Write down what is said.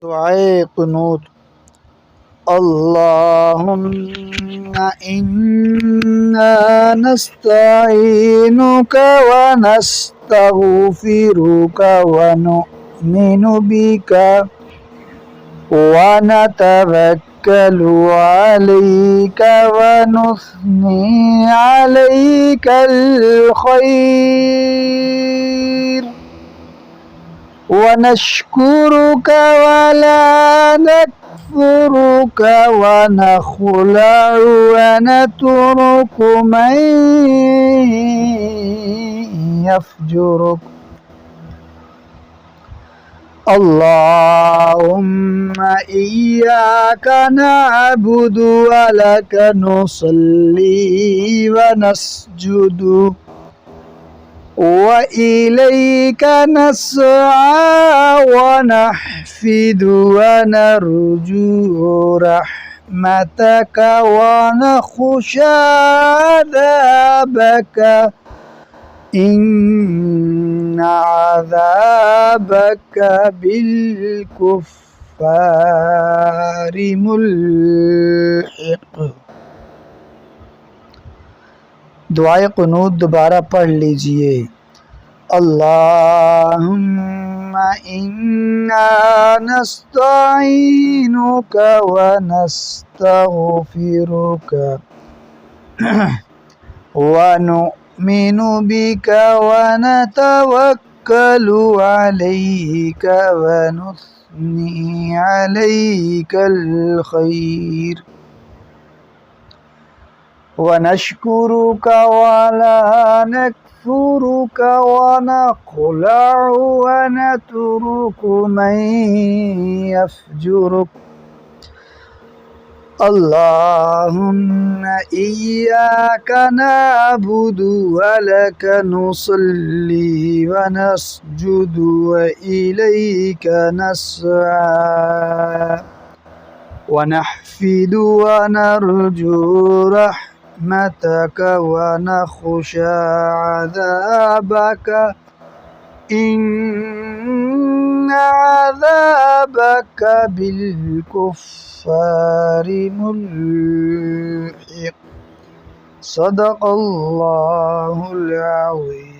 दुआए कुनूत। अल्लाहुम्मा इन्ना नस्तईनुका व नस्तगफिरुका व नुमिनु बिका व नतवक्कलु अलैका व नुस्नी अलैकल खैर व नश्कुरुका वला नकफुरुका व नखलअु व नतरुकु मन यफजुरुक। अल्लाहुम्मा इय्याका नअबुदु व लका नुसल्ली व नस्जुदु व इलैका नस्आ व नहफिदु व नरजु रहमतका व नखशा अज़ाबका इन्ना अज़ाबका बिलकुफ्फारि मुल्हिक़। दुआए कुनूत दोबारा पढ़ लीजिए। अल्लाहुम्मा इन्ना नस्तईनुका व नस्तगफिरुका व नुमिनु बिका व नतवक्कलु अलैका व नुस्नी अलैकल खैर व नश्कुरुका वला नकफुरुका व नखलअु व नतरुकु मन यफजुरुक। अल्लाहुम्मा इय्याका नअबुदु व लका नुसल्ली व नस्जुदु व इलैका नस्आ व नहफिदु व नरजु रहमतका व नखशा अज़ाबका इन्ना अज़ाबका बिलकुफ्फारि मुल्हिक़। सदक़ल्लाहुल अज़ीम।